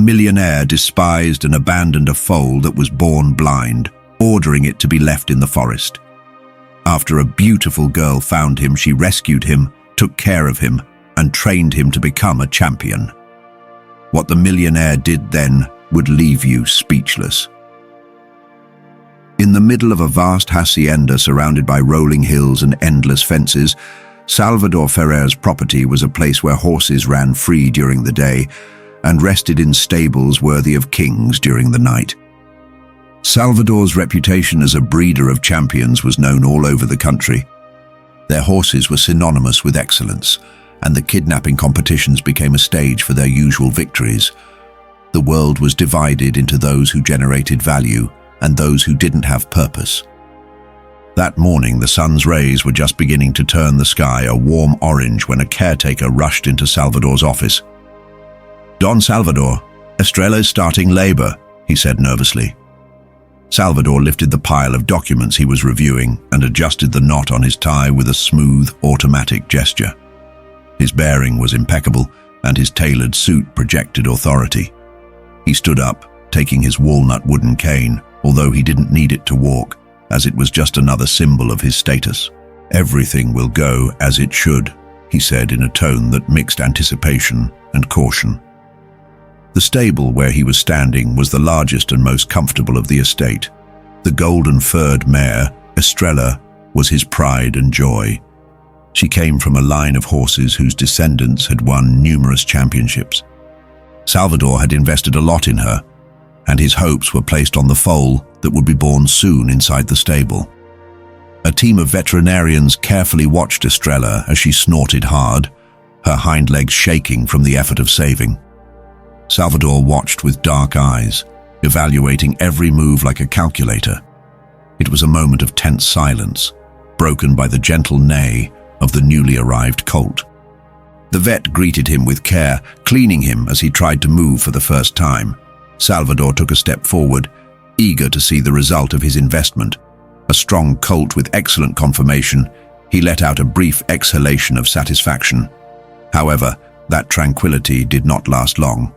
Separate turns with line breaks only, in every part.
millionaire despised and abandoned a foal that was born blind, ordering it to be left in the forest. After a beautiful girl found him, she rescued him, took care of him, and trained him to become a champion. What the millionaire did then would leave you speechless. In the middle of a vast hacienda surrounded by rolling hills and endless fences, Salvador Ferrer's property was a place where horses ran free during the day and rested in stables worthy of kings during the night. Salvador's reputation as a breeder of champions was known all over the country. Their horses were synonymous with excellence, and the kidnapping competitions became a stage for their usual victories. The world was divided into those who generated value and those who didn't have purpose. That morning, the sun's rays were just beginning to turn the sky a warm orange when a caretaker rushed into Salvador's office. "Don Salvador, Estrella is starting labor," he said nervously. Salvador lifted the pile of documents he was reviewing and adjusted the knot on his tie with a smooth, automatic gesture. His bearing was impeccable, and his tailored suit projected authority. He stood up, taking his walnut wooden cane, although he didn't need it to walk, as it was just another symbol of his status. "Everything will go as it should," he said in a tone that mixed anticipation and caution. The stable where he was standing was the largest and most comfortable of the estate. The golden-furred mare, Estrella, was his pride and joy. She came from a line of horses whose descendants had won numerous championships. Salvador had invested a lot in her, and his hopes were placed on the foal that would be born soon inside the stable. A team of veterinarians carefully watched Estrella as she snorted hard, her hind legs shaking from the effort of saving. Salvador watched with dark eyes, evaluating every move like a calculator. It was a moment of tense silence, broken by the gentle neigh of the newly arrived colt. The vet greeted him with care, cleaning him as he tried to move for the first time. Salvador took a step forward, eager to see the result of his investment. A strong colt with excellent conformation, he let out a brief exhalation of satisfaction. However, that tranquility did not last long.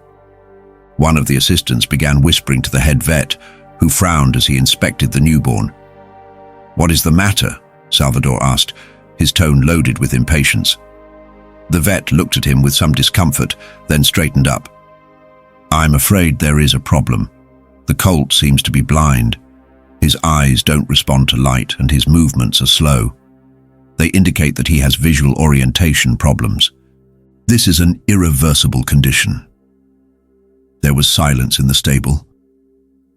One of the assistants began whispering to the head vet, who frowned as he inspected the newborn. "What is the matter?" Salvador asked, his tone loaded with impatience. The vet looked at him with some discomfort, then straightened up. "I'm afraid there is a problem. The colt seems to be blind. His eyes don't respond to light and his movements are slow. They indicate that he has visual orientation problems. This is an irreversible condition." There was silence in the stable.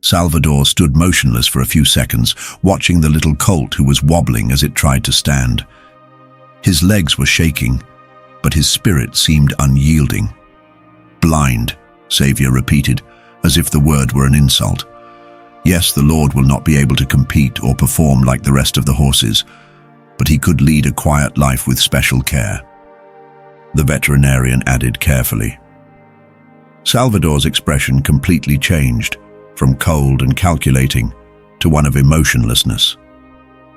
Salvador stood motionless for a few seconds, watching the little colt who was wobbling as it tried to stand. His legs were shaking, but his spirit seemed unyielding. "Blind," Savior repeated, as if the word were an insult. Yes, the Lord will not be able to compete or perform like the rest of the horses, but he could lead a quiet life with special care. The veterinarian added carefully. Salvador's expression completely changed, from cold and calculating to one of emotionlessness.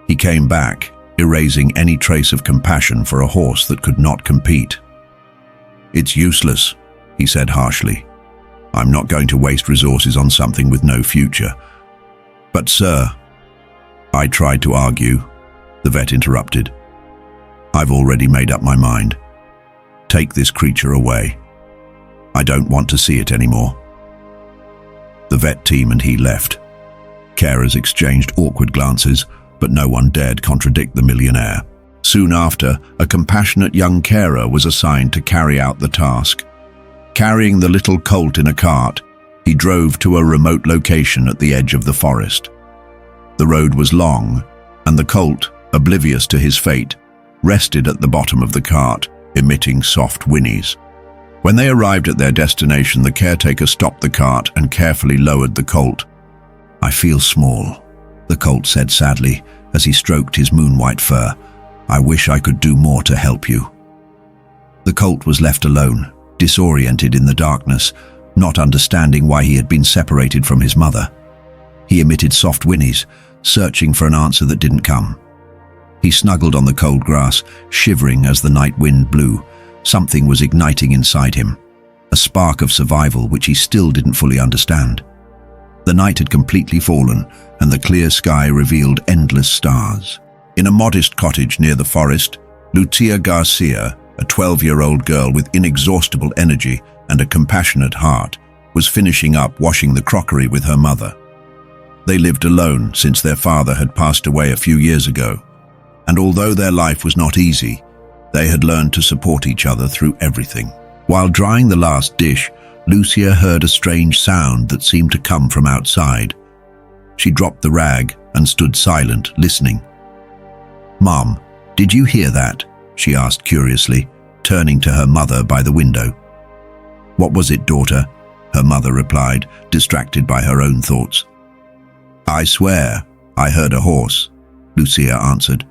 He came back, erasing any trace of compassion for a horse that could not compete. "It's useless," he said harshly. "I'm not going to waste resources on something with no future." "But sir," I tried to argue, the vet interrupted. "I've already made up my mind. Take this creature away. I don't want to see it anymore." The vet team and he left. Carers exchanged awkward glances, but no one dared contradict the millionaire. Soon after, a compassionate young carer was assigned to carry out the task. Carrying the little colt in a cart, he drove to a remote location at the edge of the forest. The road was long, and the colt, oblivious to his fate, rested at the bottom of the cart, emitting soft whinnies. When they arrived at their destination, the caretaker stopped the cart and carefully lowered the colt. "I feel small," the colt said sadly as he stroked his moon-white fur. "I wish I could do more to help you." The colt was left alone, disoriented in the darkness, not understanding why he had been separated from his mother. He emitted soft whinnies, searching for an answer that didn't come. He snuggled on the cold grass, shivering as the night wind blew. Something was igniting inside him. a spark of survival which he still didn't fully understand. The night had completely fallen, and the clear sky revealed endless stars. In a modest cottage near the forest, Lucia Garcia, a 12-year-old girl with inexhaustible energy and a compassionate heart, was finishing up washing the crockery with her mother. They lived alone since their father had passed away a few years ago, and although their life was not easy, they had learned to support each other through everything. While drying the last dish, Lucia heard a strange sound that seemed to come from outside. She dropped the rag and stood silent, listening. "Mom, did you hear that?" she asked curiously, turning to her mother by the window. "What was it, daughter?" her mother replied, distracted by her own thoughts. "I swear, I heard a horse," Lucia answered.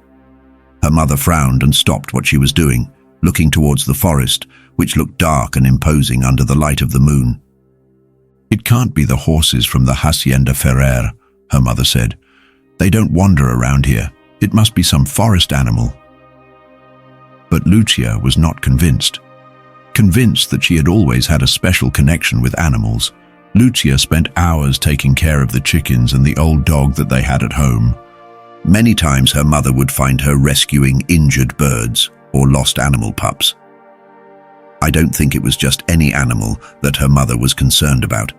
Her mother frowned and stopped what she was doing, looking towards the forest, which looked dark and imposing under the light of the moon. "It can't be the horses from the Hacienda Ferrer," her mother said. "They don't wander around here. It must be some forest animal." But Lucia was not convinced. Convinced that she had always had a special connection with animals, Lucia spent hours taking care of the chickens and the old dog that they had at home. Many times her mother would find her rescuing injured birds or lost animal pups. I don't think it was just any animal that her mother was concerned about.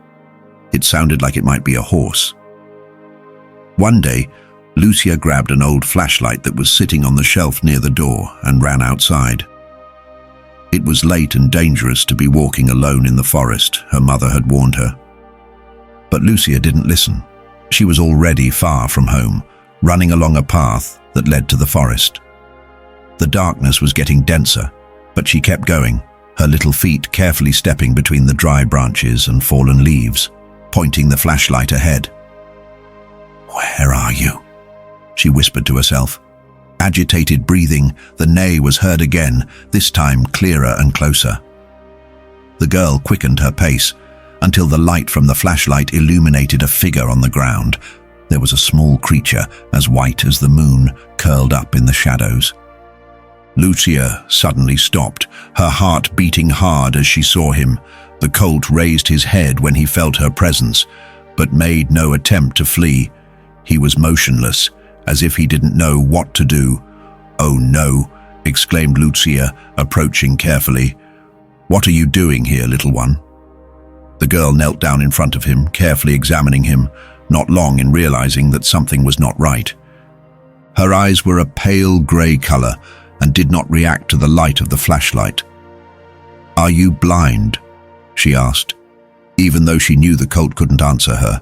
It sounded like it might be a horse. One day, Lucia grabbed an old flashlight that was sitting on the shelf near the door and ran outside. It was late and dangerous to be walking alone in the forest, her mother had warned her. But Lucia didn't listen. She was already far from home, running along a path that led to the forest. The darkness was getting denser, but she kept going, her little feet carefully stepping between the dry branches and fallen leaves, pointing the flashlight ahead. "Where are you?" she whispered to herself. Agitated breathing, the neigh was heard again, this time clearer and closer. The girl quickened her pace until the light from the flashlight illuminated a figure on the ground. There was a small creature, as white as the moon, curled up in the shadows. Lucia suddenly stopped, her heart beating hard as she saw him. The colt raised his head when he felt her presence, but made no attempt to flee. He was motionless, as if he didn't know what to do. "Oh no," exclaimed Lucia, approaching carefully. "What are you doing here, little one?" The girl knelt down in front of him, carefully examining him, not long in realizing that something was not right. Her eyes were a pale grey color and did not react to the light of the flashlight. "Are you blind?" she asked, even though she knew the colt couldn't answer her.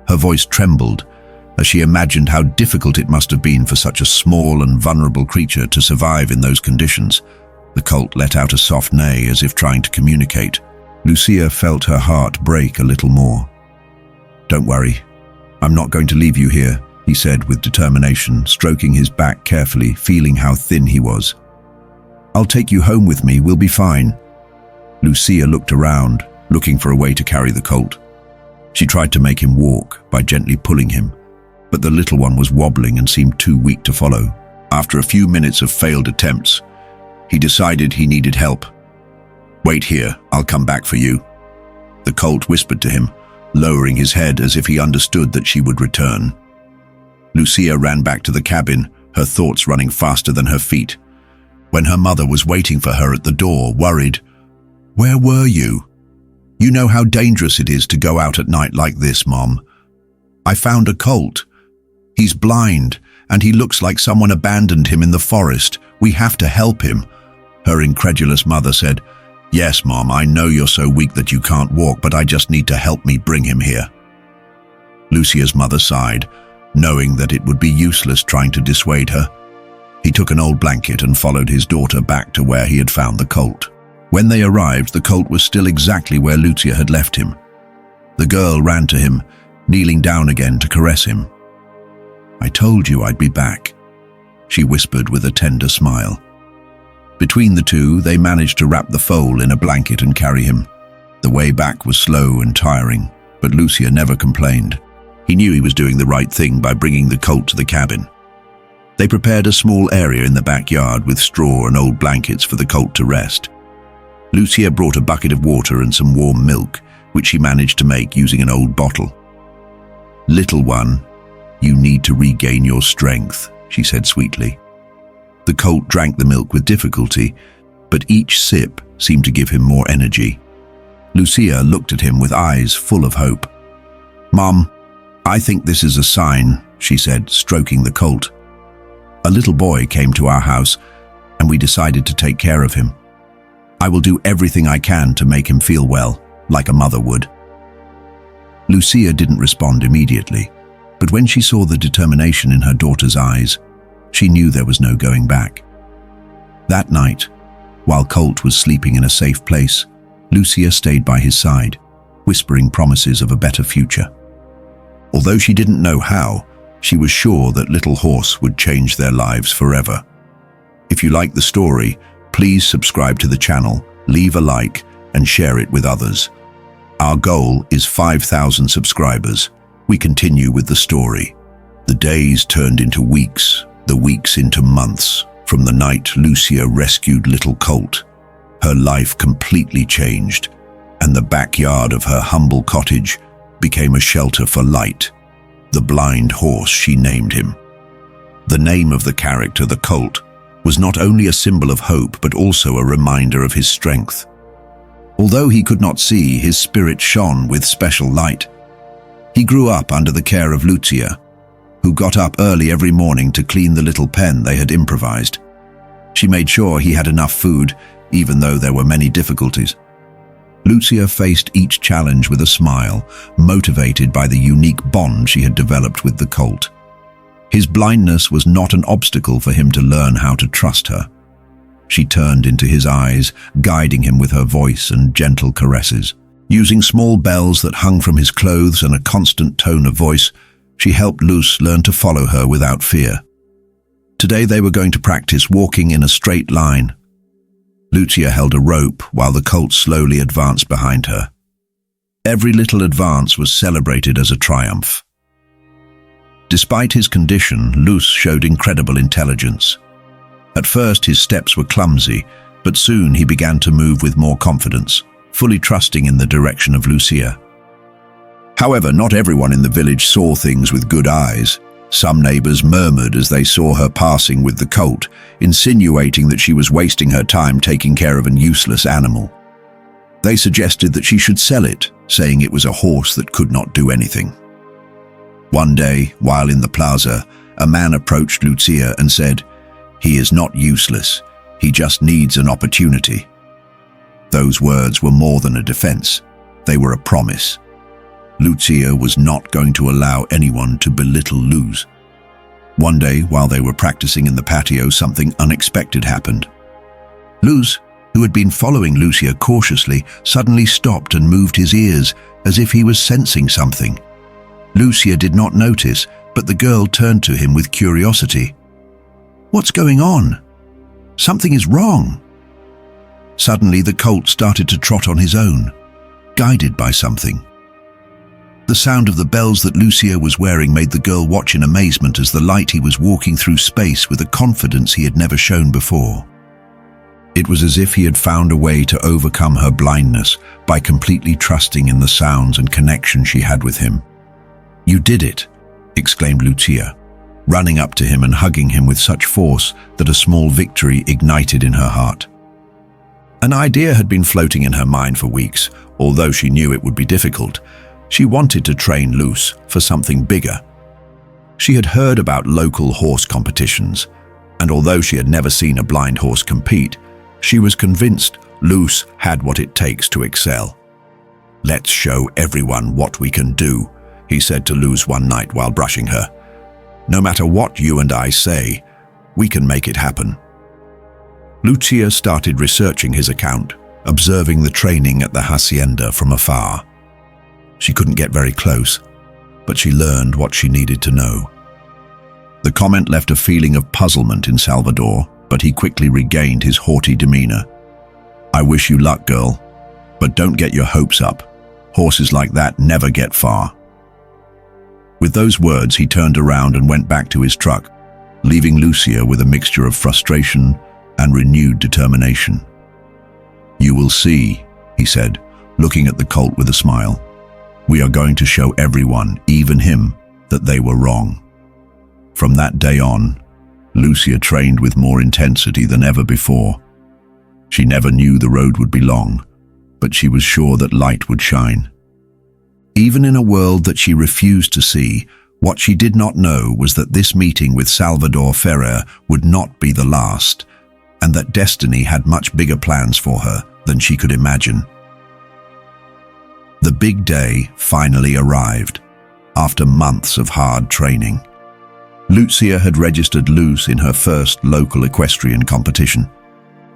Her voice trembled as she imagined how difficult it must have been for such a small and vulnerable creature to survive in those conditions. The colt let out a soft neigh as if trying to communicate. Lucia felt her heart break a little more. "Don't worry, I'm not going to leave you here," he said with determination, stroking his back carefully, feeling how thin he was. "I'll take you home with me, we'll be fine." Lucia looked around, looking for a way to carry the colt. She tried to make him walk by gently pulling him, but the little one was wobbling and seemed too weak to follow. After a few minutes of failed attempts, he decided he needed help. "Wait here, I'll come back for you," the colt whispered to him, lowering his head as if he understood that she would return. Lucia ran back to the cabin, her thoughts running faster than her feet. When her mother was waiting for her at the door, worried, "Where were you? You know how dangerous it is to go out at night like this, Mom. I found a colt. He's blind, and he looks like someone abandoned him in the forest. We have to help him." Her incredulous mother said, "Yes, Mom, I know you're so weak that you can't walk, but I just need to help me bring him here." Lucia's mother sighed, knowing that it would be useless trying to dissuade her. He took an old blanket and followed his daughter back to where he had found the colt. When they arrived, the colt was still exactly where Lucia had left him. The girl ran to him, kneeling down again to caress him. "I told you I'd be back," she whispered with a tender smile. Between the two, they managed to wrap the foal in a blanket and carry him. The way back was slow and tiring, but Lucia never complained. He knew he was doing the right thing by bringing the colt to the cabin. They prepared a small area in the backyard with straw and old blankets for the colt to rest. Lucia brought a bucket of water and some warm milk, which she managed to make using an old bottle. "Little one, you need to regain your strength," she said sweetly. The colt drank the milk with difficulty, but each sip seemed to give him more energy. Lucia looked at him with eyes full of hope. "Mom, I think this is a sign," she said, stroking the colt. "A little boy came to our house, and we decided to take care of him. I will do everything I can to make him feel well, like a mother would." Lucia didn't respond immediately, but when she saw the determination in her daughter's eyes, she knew there was no going back. That night, while Colt was sleeping in a safe place, Lucia stayed by his side, whispering promises of a better future. Although she didn't know how, she was sure that Little Horse would change their lives forever. If you like the story, please subscribe to the channel, leave a like, and share it with others. Our goal is 5,000 subscribers. We continue with the story. The days turned into weeks, the weeks into months. From the night Lucia rescued Little Colt, her life completely changed, and the backyard of her humble cottage became a shelter for Light, the blind horse she named him. The name of the character, the colt, was not only a symbol of hope but also a reminder of his strength. Although he could not see, his spirit shone with special light. He grew up under the care of Lucia, who got up early every morning to clean the little pen they had improvised. She made sure he had enough food, even though there were many difficulties. Lucia faced each challenge with a smile, motivated by the unique bond she had developed with the colt. His blindness was not an obstacle for him to learn how to trust her. She turned into his eyes, guiding him with her voice and gentle caresses. Using small bells that hung from his clothes and a constant tone of voice, she helped Luce learn to follow her without fear. Today they were going to practice walking in a straight line. Lucia held a rope while the colt slowly advanced behind her. Every little advance was celebrated as a triumph. Despite his condition, Luce showed incredible intelligence. At first his steps were clumsy, but soon he began to move with more confidence, fully trusting in the direction of Lucia. However, not everyone in the village saw things with good eyes. Some neighbors murmured as they saw her passing with the colt, insinuating that she was wasting her time taking care of an useless animal. They suggested that she should sell it, saying it was a horse that could not do anything. One day, while in the plaza, a man approached Lucia and said, "He is not useless, he just needs an opportunity." Those words were more than a defense, they were a promise. Lucia was not going to allow anyone to belittle Luz. One day, while they were practicing in the patio, something unexpected happened. Luz, who had been following Lucia cautiously, suddenly stopped and moved his ears as if he was sensing something. Lucia did not notice, but the girl turned to him with curiosity. "What's going on? Something is wrong." Suddenly, the colt started to trot on his own, guided by something. The sound of the bells that Lucia was wearing made the girl watch in amazement as the light he was walking through space with a confidence he had never shown before. It was as if he had found a way to overcome her blindness by completely trusting in the sounds and connection she had with him. "You did it," exclaimed Lucia, running up to him and hugging him with such force that a small victory ignited in her heart. An idea had been floating in her mind for weeks, although she knew it would be difficult. She wanted to train Luce for something bigger. She had heard about local horse competitions, and although she had never seen a blind horse compete, she was convinced Luce had what it takes to excel. "Let's show everyone what we can do," he said to Luce one night while brushing her. "No matter what you and I say, we can make it happen." Lucia started researching his account, observing the training at the hacienda from afar. She couldn't get very close, but she learned what she needed to know. The comment left a feeling of puzzlement in Salvador, but he quickly regained his haughty demeanor. "I wish you luck, girl, but don't get your hopes up. Horses like that never get far." With those words, he turned around and went back to his truck, leaving Lucia with a mixture of frustration and renewed determination. "You will see," he said, looking at the colt with a smile. "We are going to show everyone, even him, that they were wrong." From that day on, Lucia trained with more intensity than ever before. She never knew the road would be long, but she was sure that light would shine. Even in a world that she refused to see, what she did not know was that this meeting with Salvador Ferrer would not be the last, and that destiny had much bigger plans for her than she could imagine. The big day finally arrived, after months of hard training. Lucia had registered Luz in her first local equestrian competition.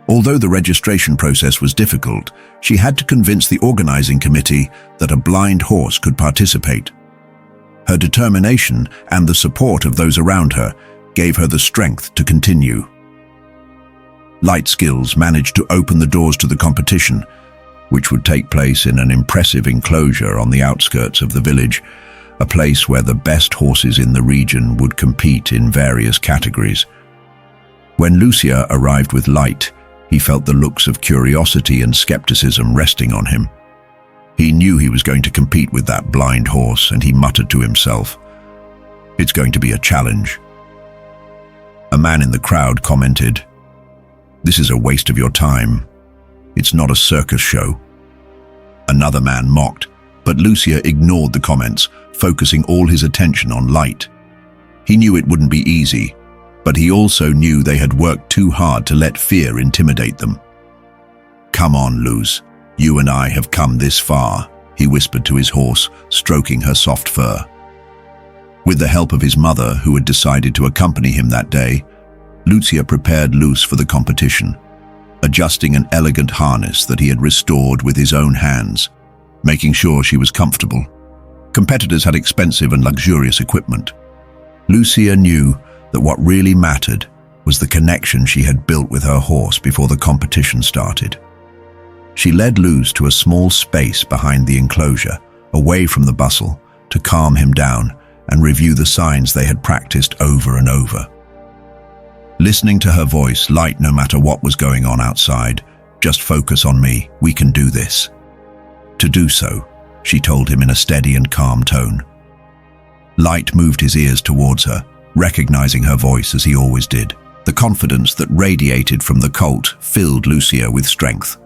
Although the registration process was difficult, she had to convince the organizing committee that a blind horse could participate. Her determination and the support of those around her gave her the strength to continue. Light Skills managed to open the doors to the competition, which would take place in an impressive enclosure on the outskirts of the village, a place where the best horses in the region would compete in various categories. When Lucia arrived with Light, he felt the looks of curiosity and skepticism resting on him. He knew he was going to compete with that blind horse, and he muttered to himself, "It's going to be a challenge." A man in the crowd commented, "This is a waste of your time. It's not a circus show." Another man mocked, but Lucia ignored the comments, focusing all his attention on Light. He knew it wouldn't be easy, but he also knew they had worked too hard to let fear intimidate them. "Come on, Luz. You and I have come this far," he whispered to his horse, stroking her soft fur. With the help of his mother, who had decided to accompany him that day, Lucia prepared Luz for the competition, adjusting an elegant harness that he had restored with his own hands, making sure she was comfortable. Competitors had expensive and luxurious equipment. Lucia knew that what really mattered was the connection she had built with her horse before the competition started. She led Luz to a small space behind the enclosure, away from the bustle, to calm him down and review the signs they had practiced over and over. Listening to her voice, "Light, no matter what was going on outside, just focus on me, we can do this." "To do so," she told him in a steady and calm tone. Light moved his ears towards her, recognizing her voice as he always did. The confidence that radiated from the colt filled Lucia with strength.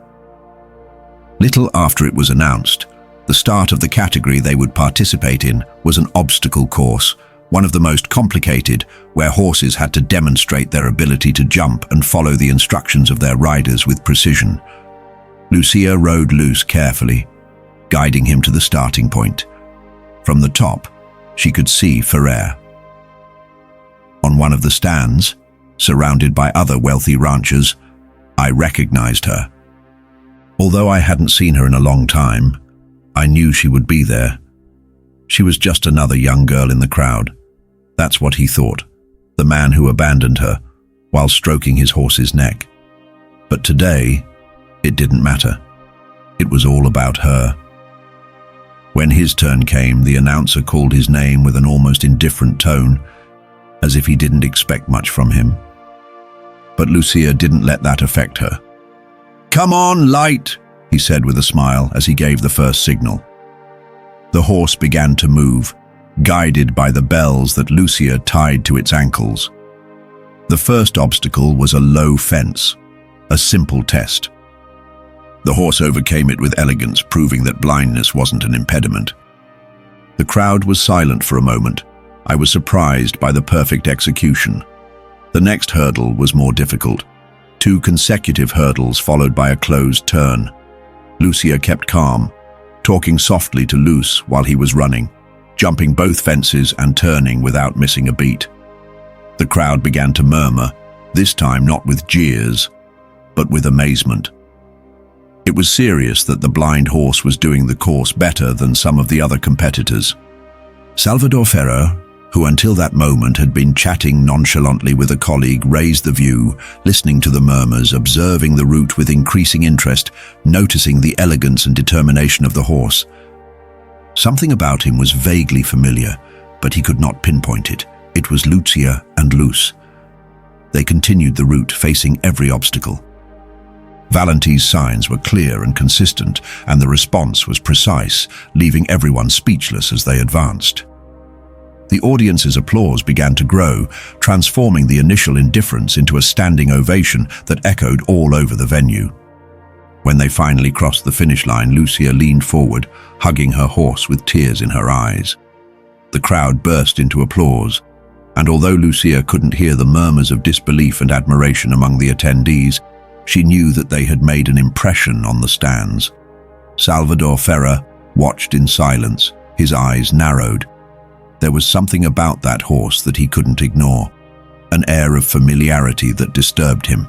Little after it was announced, the start of the category they would participate in was an obstacle course, one of the most complicated, where horses had to demonstrate their ability to jump and follow the instructions of their riders with precision. Lucia rode Luz carefully, guiding him to the starting point. From the top, she could see Ferrer. On one of the stands, surrounded by other wealthy ranchers, I recognized her. Although I hadn't seen her in a long time, I knew she would be there. She was just another young girl in the crowd. That's what he thought, the man who abandoned her while stroking his horse's neck. But today, it didn't matter. It was all about her. When his turn came, the announcer called his name with an almost indifferent tone, as if he didn't expect much from him. But Lucia didn't let that affect her. "Come on, Light," he said with a smile as he gave the first signal. The horse began to move, guided by the bells that Lucia tied to its ankles. The first obstacle was a low fence, a simple test. The horse overcame it with elegance, proving that blindness wasn't an impediment. The crowd was silent for a moment. I was surprised by the perfect execution. The next hurdle was more difficult. 2 consecutive hurdles followed by a closed turn. Lucia kept calm, talking softly to Luz while he was running, jumping both fences and turning without missing a beat. The crowd began to murmur, this time not with jeers, but with amazement. It was serious that the blind horse was doing the course better than some of the other competitors. Salvador Ferrer, who until that moment had been chatting nonchalantly with a colleague, raised the view, listening to the murmurs, observing the route with increasing interest, noticing the elegance and determination of the horse. Something about him was vaguely familiar, but he could not pinpoint it. It was Lucia and Luz. They continued the route, facing every obstacle. Valenti's signs were clear and consistent, and the response was precise, leaving everyone speechless as they advanced. The audience's applause began to grow, transforming the initial indifference into a standing ovation that echoed all over the venue. When they finally crossed the finish line, Lucia leaned forward, hugging her horse with tears in her eyes. The crowd burst into applause, and although Lucia couldn't hear the murmurs of disbelief and admiration among the attendees, she knew that they had made an impression on the stands. Salvador Ferrer watched in silence, his eyes narrowed. There was something about that horse that he couldn't ignore, an air of familiarity that disturbed him.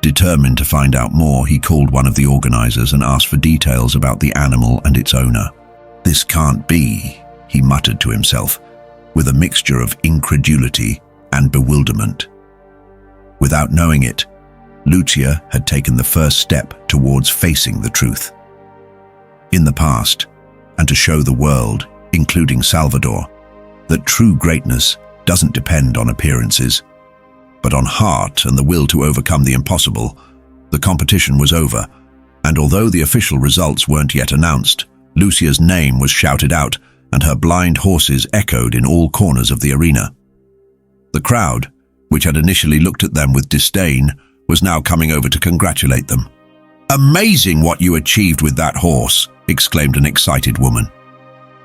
Determined to find out more, he called one of the organizers and asked for details about the animal and its owner. "This can't be," he muttered to himself, with a mixture of incredulity and bewilderment. Without knowing it, Lucia had taken the first step towards facing the truth. In the past, and to show the world, including Salvador, that true greatness doesn't depend on appearances, but on heart and the will to overcome the impossible, the competition was over, and although the official results weren't yet announced, Lucia's name was shouted out, and her blind horses echoed in all corners of the arena. The crowd, which had initially looked at them with disdain, was now coming over to congratulate them. "Amazing what you achieved with that horse," exclaimed an excited woman.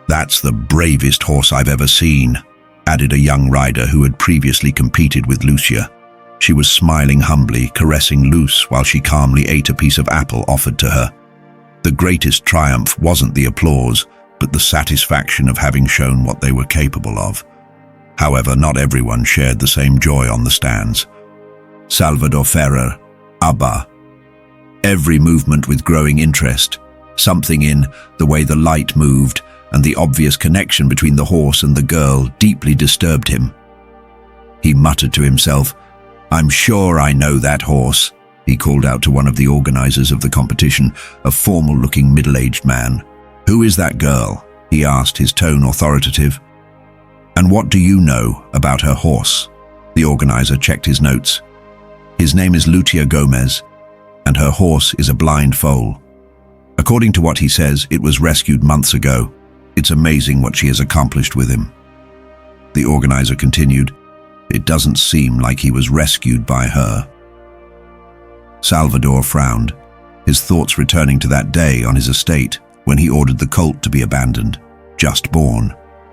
"That's the bravest horse I've ever seen," added a young rider who had previously competed with Lucia. She was smiling humbly, caressing Luce while she calmly ate a piece of apple offered to her. The greatest triumph wasn't the applause, but the satisfaction of having shown what they were capable of. However, not everyone shared the same joy on the stands. Salvador Ferrer, Abba. Every movement with growing interest, something in the way the light moved and the obvious connection between the horse and the girl deeply disturbed him. He muttered to himself, "I'm sure I know that horse," he called out to one of the organizers of the competition, a formal-looking middle-aged man. "Who is that girl?" he asked, his tone authoritative. "And what do you know about her horse?" The organizer checked his notes. "His name is Lucia Gomez, and her horse is a blind foal. According to what he says, it was rescued months ago. It's amazing what she has accomplished with him." The organizer continued, "It doesn't seem like he was rescued by her." Salvador frowned, his thoughts returning to that day on his estate when he ordered the colt to be abandoned, just born,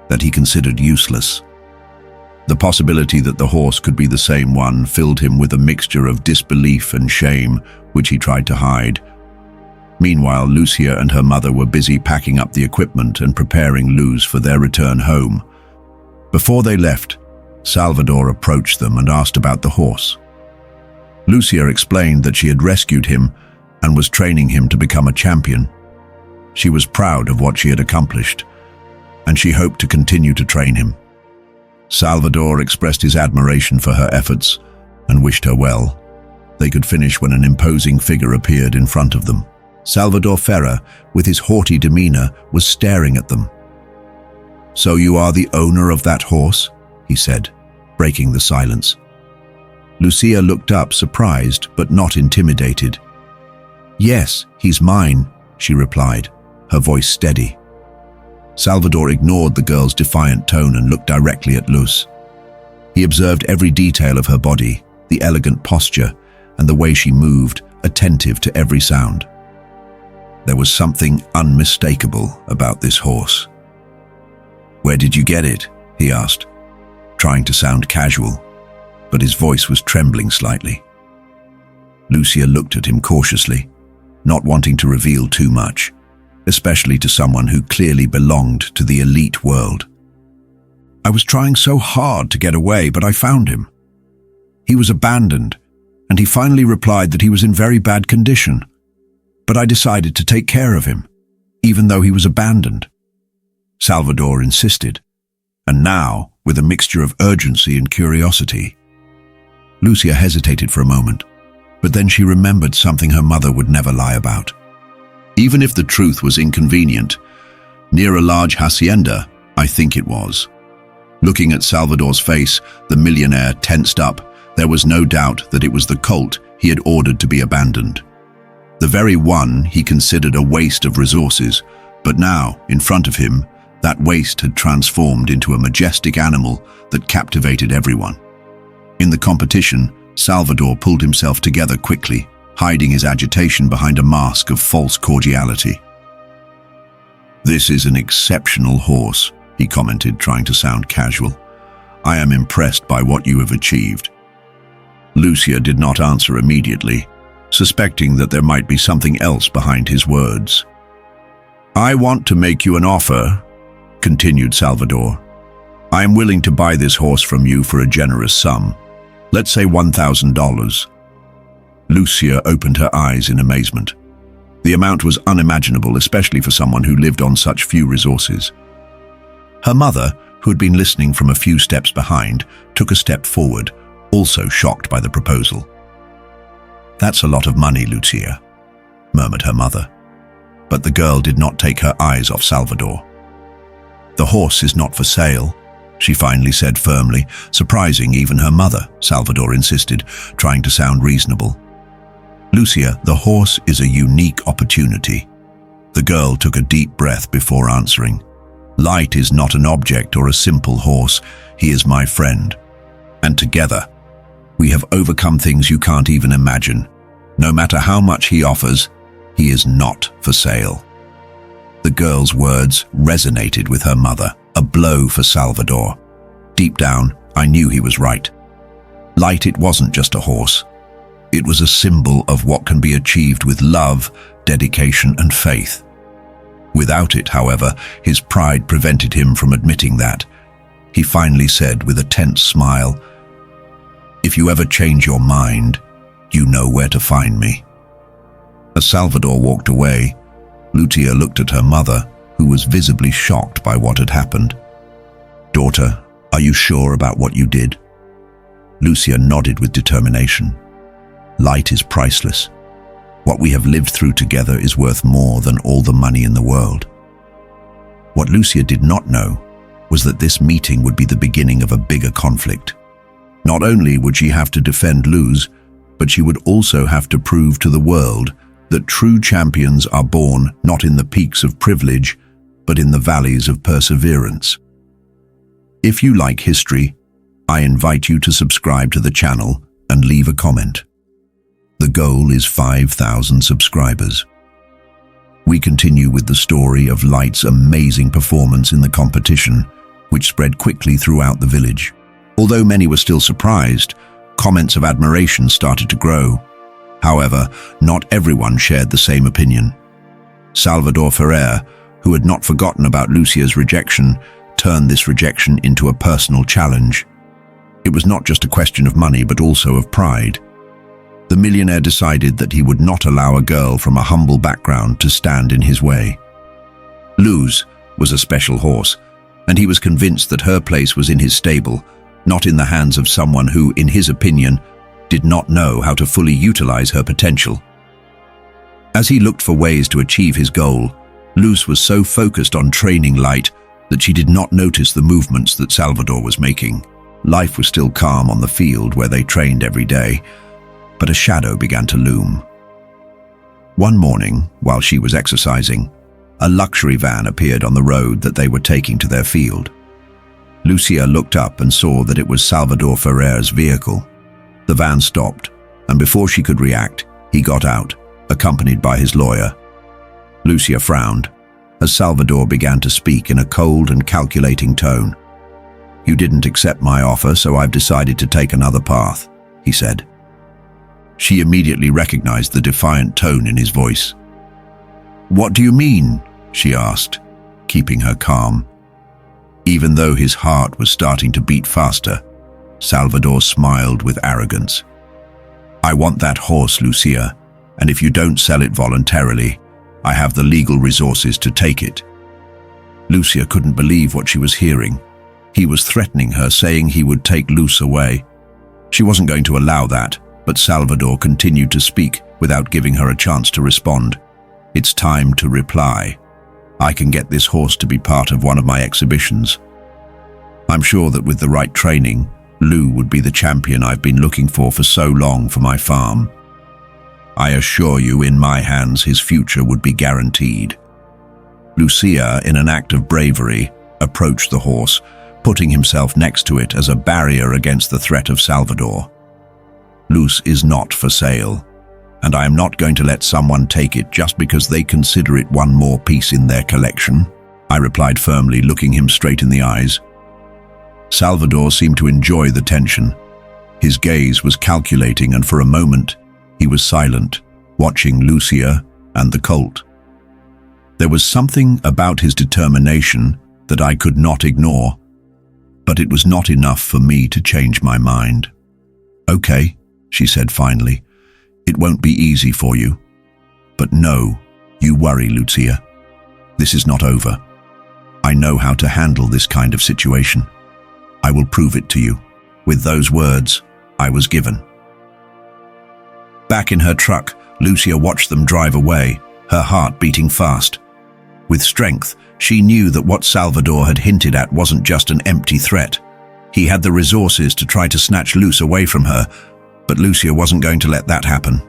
that he considered useless. The possibility that the horse could be the same one filled him with a mixture of disbelief and shame, which he tried to hide. Meanwhile, Lucia and her mother were busy packing up the equipment and preparing Luz for their return home. Before they left, Salvador approached them and asked about the horse. Lucia explained that she had rescued him and was training him to become a champion. She was proud of what she had accomplished, and she hoped to continue to train him. Salvador expressed his admiration for her efforts and wished her well. They could finish when an imposing figure appeared in front of them. Salvador Ferrer, with his haughty demeanor, was staring at them. "So you are the owner of that horse?" he said, breaking the silence. Lucia looked up, surprised but not intimidated. "Yes, he's mine," she replied, her voice steady. Salvador ignored the girl's defiant tone and looked directly at Luz. He observed every detail of her body, the elegant posture, and the way she moved, attentive to every sound. There was something unmistakable about this horse. "Where did you get it?" he asked, trying to sound casual, but his voice was trembling slightly. Lucia looked at him cautiously, not wanting to reveal too much, especially to someone who clearly belonged to the elite world. "I was trying so hard to get away, but I found him. He was abandoned, and he finally replied that he was in very bad condition. But I decided to take care of him, even though he was abandoned." Salvador insisted, and now, with a mixture of urgency and curiosity. Lucia hesitated for a moment, but then she remembered something her mother would never lie about. Even if the truth was inconvenient, near a large hacienda, I think it was. Looking at Salvador's face, the millionaire tensed up. There was no doubt that it was the colt he had ordered to be abandoned. The very one he considered a waste of resources, but now, in front of him, that waste had transformed into a majestic animal that captivated everyone. In the competition, Salvador pulled himself together quickly, hiding his agitation behind a mask of false cordiality. "This is an exceptional horse," he commented, trying to sound casual. "I am impressed by what you have achieved." Lucia did not answer immediately, suspecting that there might be something else behind his words. "I want to make you an offer," continued Salvador. "I am willing to buy this horse from you for a generous sum. Let's say $1,000. Lucia opened her eyes in amazement. The amount was unimaginable, especially for someone who lived on such few resources. Her mother, who had been listening from a few steps behind, took a step forward, also shocked by the proposal. "That's a lot of money, Lucia," murmured her mother. But the girl did not take her eyes off Salvador. "The horse is not for sale," she finally said firmly, surprising even her mother, Salvador insisted, trying to sound reasonable. "Lucia, the horse is a unique opportunity." The girl took a deep breath before answering. "Light is not an object or a simple horse. He is my friend. And together, we have overcome things you can't even imagine. No matter how much he offers, he is not for sale." The girl's words resonated with her mother, a blow for Salvador. Deep down, I knew he was right. Light, it wasn't just a horse. It was a symbol of what can be achieved with love, dedication, and faith. Without it, however, his pride prevented him from admitting that. He finally said with a tense smile, "If you ever change your mind, you know where to find me." As Salvador walked away, Lucia looked at her mother, who was visibly shocked by what had happened. "Daughter, are you sure about what you did?" Lucia nodded with determination. "Light is priceless. What we have lived through together is worth more than all the money in the world." What Lucia did not know was that this meeting would be the beginning of a bigger conflict. Not only would she have to defend Luz, but she would also have to prove to the world that true champions are born not in the peaks of privilege, but in the valleys of perseverance. If you like history, I invite you to subscribe to the channel and leave a comment. The goal is 5,000 subscribers. We continue with the story of Light's amazing performance in the competition, which spread quickly throughout the village. Although many were still surprised, comments of admiration started to grow. However, not everyone shared the same opinion. Salvador Ferrer, who had not forgotten about Lucia's rejection, turned this rejection into a personal challenge. It was not just a question of money, but also of pride. The millionaire decided that he would not allow a girl from a humble background to stand in his way. Luz was a special horse, and he was convinced that her place was in his stable, not in the hands of someone who, in his opinion, did not know how to fully utilize her potential. As he looked for ways to achieve his goal, Luz was so focused on training Light that she did not notice the movements that Salvador was making. Life was still calm on the field where they trained every day, but a shadow began to loom. One morning, while she was exercising, a luxury van appeared on the road that they were taking to their field. Lucia looked up and saw that it was Salvador Ferrer's vehicle. The van stopped, and before she could react, he got out, accompanied by his lawyer. Lucia frowned, as Salvador began to speak in a cold and calculating tone. "You didn't accept my offer, so I've decided to take another path," he said. She immediately recognized the defiant tone in his voice. "What do you mean?" she asked, keeping her calm. Even though his heart was starting to beat faster, Salvador smiled with arrogance. "I want that horse, Lucia, and if you don't sell it voluntarily, I have the legal resources to take it." Lucia couldn't believe what she was hearing. He was threatening her, saying he would take Luz away. She wasn't going to allow that, but Salvador continued to speak without giving her a chance to respond. "It's time to reply. I can get this horse to be part of one of my exhibitions. I'm sure that with the right training, Lou would be the champion I've been looking for so long for my farm." I assure you, in my hands, his future would be guaranteed. Lucia, in an act of bravery, approached the horse, putting himself next to it as a barrier against the threat of Salvador. Luz is not for sale, and I am not going to let someone take it just because they consider it one more piece in their collection, I replied firmly, looking him straight in the eyes. Salvador seemed to enjoy the tension. His gaze was calculating, and for a moment he was silent, watching Lucia and the colt. There was something about his determination that I could not ignore, but it was not enough for me to change my mind. "Okay," she said finally, "it won't be easy for you. But no, you worry, Lucia. This is not over. I know how to handle this kind of situation. I will prove it to you." With those words, I was given. Back in her truck, Lucia watched them drive away, her heart beating fast. With strength, she knew that what Salvador had hinted at wasn't just an empty threat. He had the resources to try to snatch Luz away from her, but Lucia wasn't going to let that happen.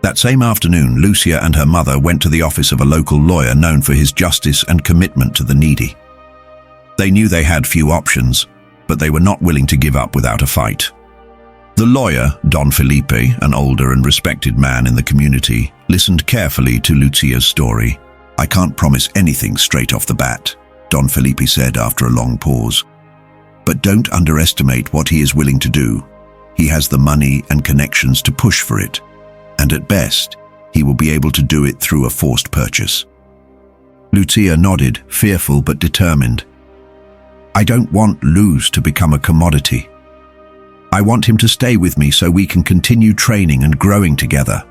That same afternoon, Lucia and her mother went to the office of a local lawyer known for his justice and commitment to the needy. They knew they had few options, but they were not willing to give up without a fight. The lawyer, Don Felipe, an older and respected man in the community, listened carefully to Lucia's story. "I can't promise anything straight off the bat," Don Felipe said after a long pause. "But don't underestimate what he is willing to do. He has the money and connections to push for it, and at best, he will be able to do it through a forced purchase." Lucia nodded, fearful but determined. "I don't want Luz to become a commodity. I want him to stay with me so we can continue training and growing together."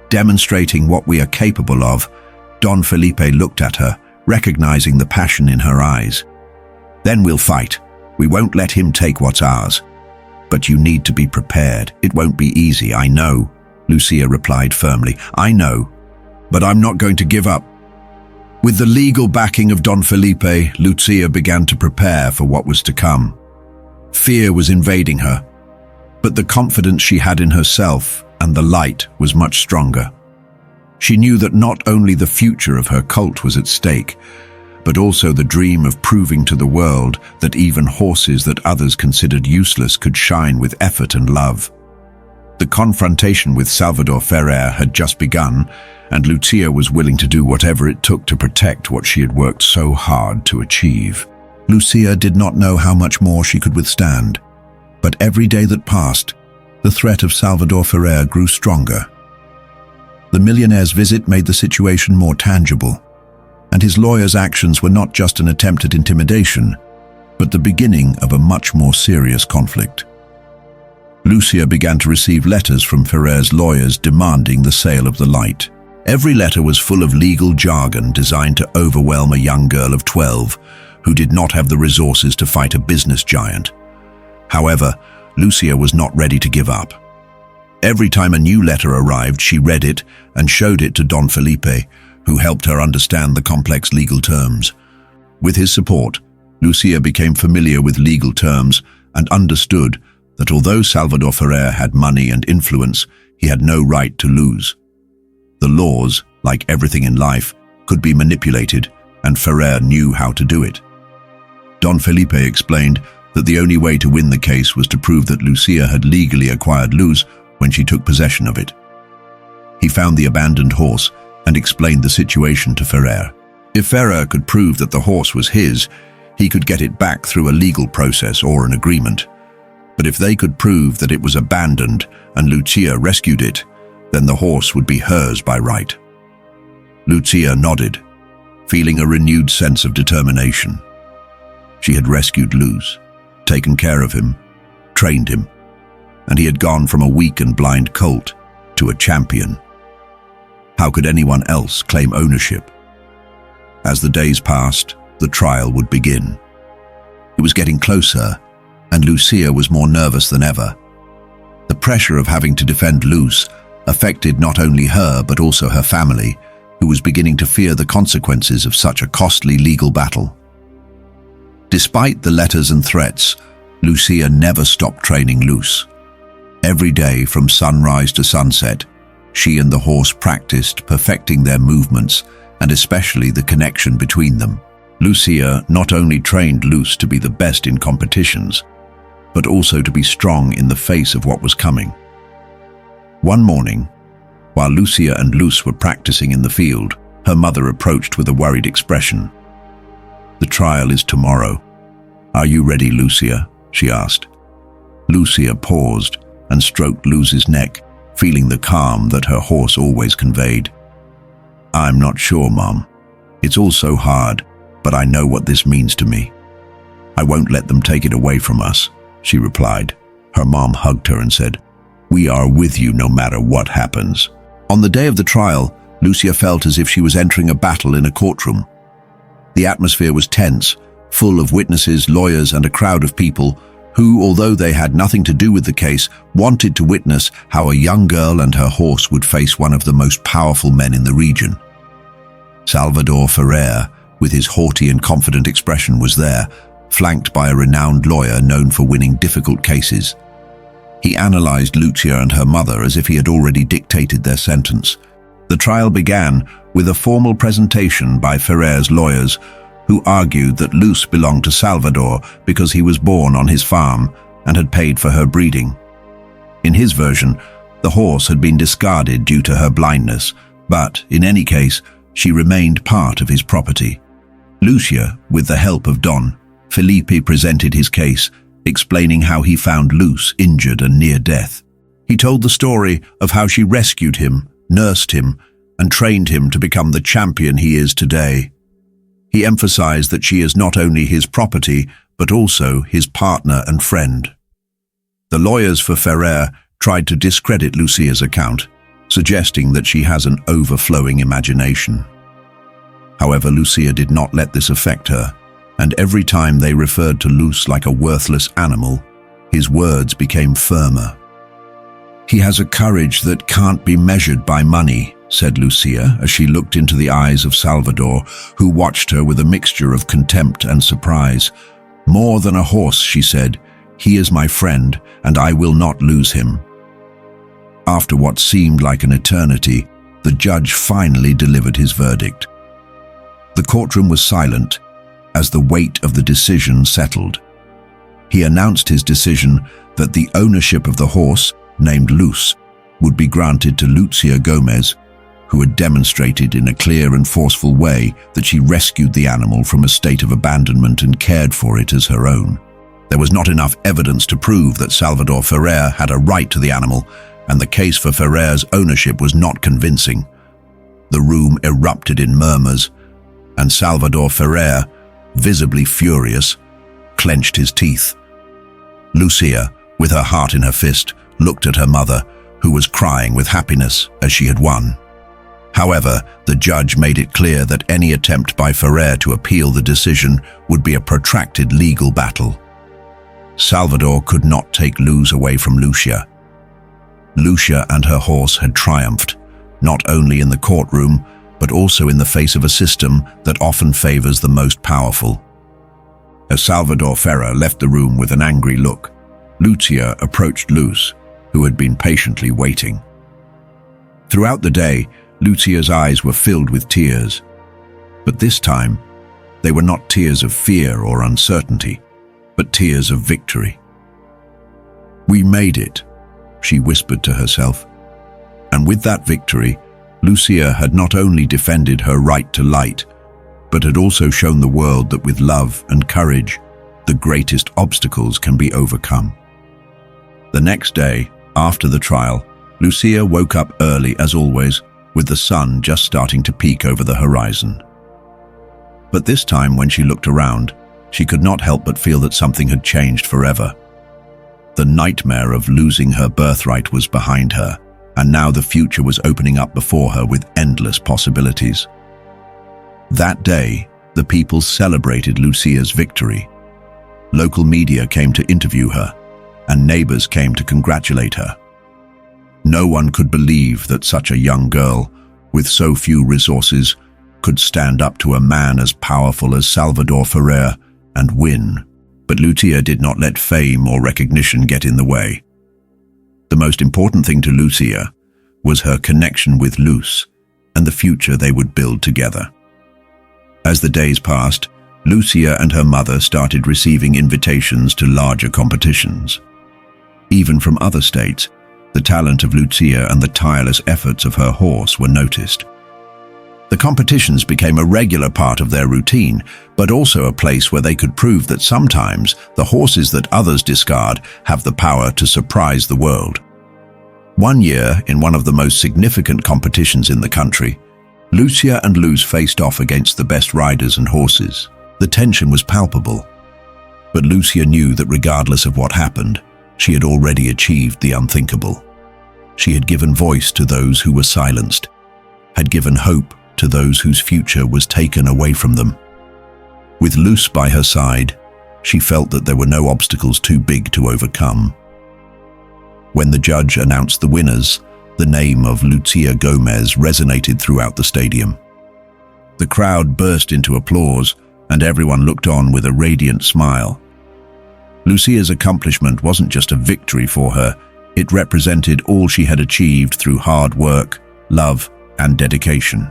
Demonstrating what we are capable of, Don Felipe looked at her, recognizing the passion in her eyes. "Then we'll fight. We won't let him take what's ours. But you need to be prepared. It won't be easy, I know," Lucia replied firmly. "I know, but I'm not going to give up." With the legal backing of Don Felipe, Lucia began to prepare for what was to come. Fear was invading her, but the confidence she had in herself and the light was much stronger. She knew that not only the future of her cult was at stake, but also the dream of proving to the world that even horses that others considered useless could shine with effort and love. The confrontation with Salvador Ferrer had just begun, and Lucia was willing to do whatever it took to protect what she had worked so hard to achieve. Lucia did not know how much more she could withstand, but every day that passed, the threat of Salvador Ferrer grew stronger. The millionaire's visit made the situation more tangible, and his lawyer's actions were not just an attempt at intimidation, but the beginning of a much more serious conflict. Lucia began to receive letters from Ferrer's lawyers demanding the sale of the light. Every letter was full of legal jargon designed to overwhelm a young girl of 12 who did not have the resources to fight a business giant. However, Lucia was not ready to give up. Every time a new letter arrived, she read it and showed it to Don Felipe, who helped her understand the complex legal terms. With his support, Lucia became familiar with legal terms and understood that although Salvador Ferrer had money and influence, he had no right to lose. The laws, like everything in life, could be manipulated, and Ferrer knew how to do it. Don Felipe explained that the only way to win the case was to prove that Lucia had legally acquired Luz when she took possession of it. He found the abandoned horse and explained the situation to Ferrer. If Ferrer could prove that the horse was his, he could get it back through a legal process or an agreement. But if they could prove that it was abandoned and Lucia rescued it, then the horse would be hers by right. Lucia nodded, feeling a renewed sense of determination. She had rescued Luz, taken care of him, trained him, and he had gone from a weak and blind colt to a champion. How could anyone else claim ownership? As the days passed, the trial would begin. It was getting closer, and Lucia was more nervous than ever. The pressure of having to defend Luz affected not only her but also her family, who was beginning to fear the consequences of such a costly legal battle. Despite the letters and threats, Lucia never stopped training Luz. Every day from sunrise to sunset, she and the horse practiced perfecting their movements and especially the connection between them. Lucia not only trained Luz to be the best in competitions, but also to be strong in the face of what was coming. One morning, while Lucia and Luz were practicing in the field, her mother approached with a worried expression. "The trial is tomorrow. Are you ready, Lucia?" she asked. Lucia paused and stroked Luz's neck, feeling the calm that her horse always conveyed. "I'm not sure, Mom. It's all so hard, but I know what this means to me. I won't let them take it away from us," she replied. Her mom hugged her and said, "We are with you no matter what happens." On the day of the trial, Lucia felt as if she was entering a battle in a courtroom. The atmosphere was tense, full of witnesses, lawyers, and a crowd of people who, although they had nothing to do with the case, wanted to witness how a young girl and her horse would face one of the most powerful men in the region. Salvador Ferrer, with his haughty and confident expression, was there, flanked by a renowned lawyer known for winning difficult cases. He analyzed Lucia and her mother as if he had already dictated their sentence. The trial began with a formal presentation by Ferrer's lawyers, who argued that Luz belonged to Salvador because he was born on his farm and had paid for her breeding. In his version, the horse had been discarded due to her blindness, but, in any case, she remained part of his property. Lucia, with the help of Don Felipe, presented his case, explaining how he found Luz injured and near death. He told the story of how she rescued him, nursed him, and trained him to become the champion he is today. He emphasized that she is not only his property, but also his partner and friend. The lawyers for Ferrer tried to discredit Lucia's account, suggesting that she has an overflowing imagination. However, Lucia did not let this affect her, and every time they referred to Luz like a worthless animal, his words became firmer. "He has a courage that can't be measured by money," said Lucia as she looked into the eyes of Salvador, who watched her with a mixture of contempt and surprise. "More than a horse," she said. "He is my friend, and I will not lose him." After what seemed like an eternity, the judge finally delivered his verdict. The courtroom was silent as the weight of the decision settled. He announced his decision that the ownership of the horse, named Luz, would be granted to Lucia Gomez, who had demonstrated in a clear and forceful way that she rescued the animal from a state of abandonment and cared for it as her own. There was not enough evidence to prove that Salvador Ferrer had a right to the animal, and the case for Ferrer's ownership was not convincing. The room erupted in murmurs, and Salvador Ferrer, visibly furious, clenched his teeth. Lucia, with her heart in her fist, looked at her mother, who was crying with happiness as she had won. However, the judge made it clear that any attempt by Ferrer to appeal the decision would be a protracted legal battle. Salvador could not take Luz away from Lucia. Lucia and her horse had triumphed, not only in the courtroom, but also in the face of a system that often favors the most powerful. As Salvador Ferrer left the room with an angry look, Lucia approached Luz, who had been patiently waiting. Throughout the day, Lucia's eyes were filled with tears, but this time, they were not tears of fear or uncertainty, but tears of victory. "We made it," she whispered to herself. And with that victory, Lucia had not only defended her right to light, but had also shown the world that with love and courage, the greatest obstacles can be overcome. The next day, after the trial, Lucia woke up early as always, with the sun just starting to peek over the horizon. But this time, when she looked around, she could not help but feel that something had changed forever. The nightmare of losing her birthright was behind her, and now the future was opening up before her with endless possibilities. That day, the people celebrated Lucia's victory. Local media came to interview her, and neighbors came to congratulate her. No one could believe that such a young girl, with so few resources, could stand up to a man as powerful as Salvador Ferrer and win. But Lucia did not let fame or recognition get in the way. The most important thing to Lucia was her connection with Luz and the future they would build together. As the days passed, Lucia and her mother started receiving invitations to larger competitions. Even from other states, the talent of Lucia and the tireless efforts of her horse were noticed. The competitions became a regular part of their routine, but also a place where they could prove that sometimes the horses that others discard have the power to surprise the world. One year, in one of the most significant competitions in the country, Lucia and Luz faced off against the best riders and horses. The tension was palpable, but Lucia knew that regardless of what happened, she had already achieved the unthinkable. She had given voice to those who were silenced, had given hope to those whose future was taken away from them. With Luz by her side, she felt that there were no obstacles too big to overcome. When the judge announced the winners, the name of Lucia Gomez resonated throughout the stadium. The crowd burst into applause, and everyone looked on with a radiant smile. Lucia's accomplishment wasn't just a victory for her, it represented all she had achieved through hard work, love, and dedication.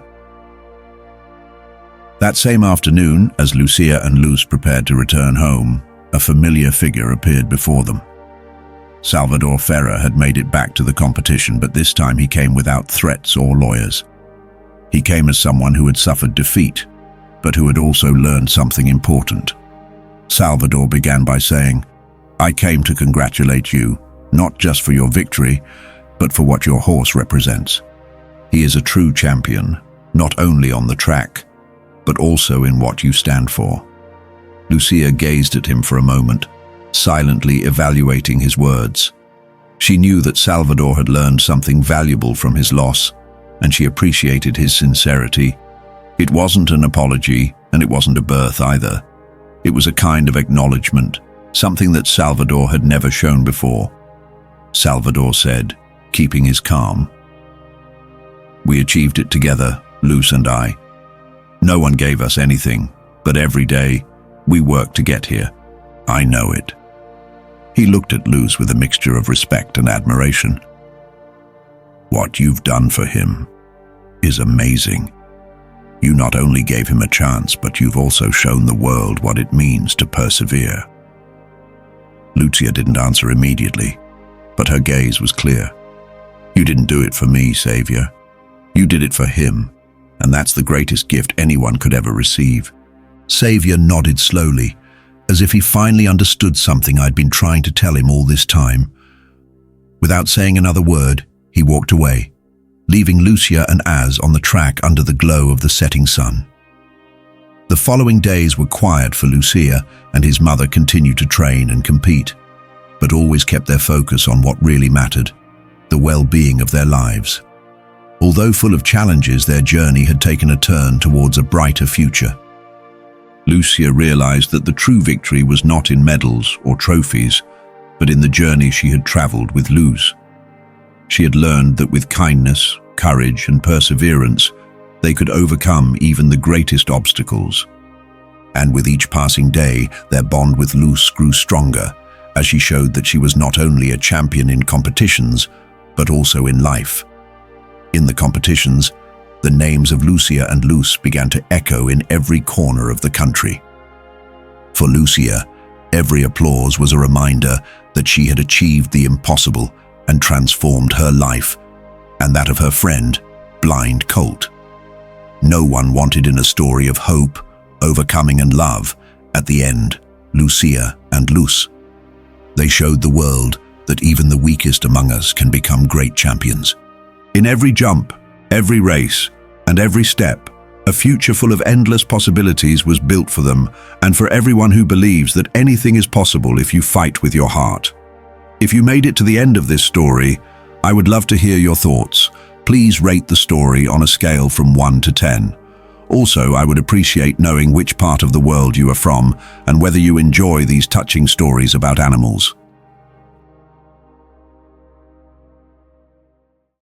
That same afternoon, as Lucia and Luz prepared to return home, a familiar figure appeared before them. Salvador Ferrer had made it back to the competition, but this time he came without threats or lawyers. He came as someone who had suffered defeat, but who had also learned something important. Salvador began by saying, "I came to congratulate you, not just for your victory, but for what your horse represents. He is a true champion, not only on the track, but also in what you stand for." Lucia gazed at him for a moment, silently evaluating his words. She knew that Salvador had learned something valuable from his loss, and she appreciated his sincerity. It wasn't an apology, and it wasn't a birth either. It was a kind of acknowledgement, something that Salvador had never shown before. Salvador said, keeping his calm, "We achieved it together, Luz and I. No one gave us anything, but every day we worked to get here. I know it." He looked at Luz with a mixture of respect and admiration. "What you've done for him is amazing. You not only gave him a chance, but you've also shown the world what it means to persevere." Lucia didn't answer immediately, but her gaze was clear. "You didn't do it for me, Savior. You did it for him, and that's the greatest gift anyone could ever receive." Savior nodded slowly, as if he finally understood something I'd been trying to tell him all this time. Without saying another word, he walked away, leaving Lucia and Az on the track under the glow of the setting sun. The following days were quiet for Lucia, and his mother continued to train and compete, but always kept their focus on what really mattered, the well-being of their lives. Although full of challenges, their journey had taken a turn towards a brighter future. Lucia realized that the true victory was not in medals or trophies, but in the journey she had traveled with Luz. She had learned that with kindness, courage, and perseverance, they could overcome even the greatest obstacles. And with each passing day, their bond with Luz grew stronger, as she showed that she was not only a champion in competitions, but also in life. In the competitions, the names of Lucia and Luz began to echo in every corner of the country. For Lucia, every applause was a reminder that she had achieved the impossible and transformed her life, and that of her friend, Blind Colt. No one wanted in a story of hope, overcoming and love. At the end, Lucia and Luz. They showed the world that even the weakest among us can become great champions. In every jump, every race, and every step, a future full of endless possibilities was built for them, and for everyone who believes that anything is possible if you fight with your heart. If you made it to the end of this story, I would love to hear your thoughts. Please rate the story on a scale from 1 to 10. Also, I would appreciate knowing which part of the world you are from and whether you enjoy these touching stories about animals.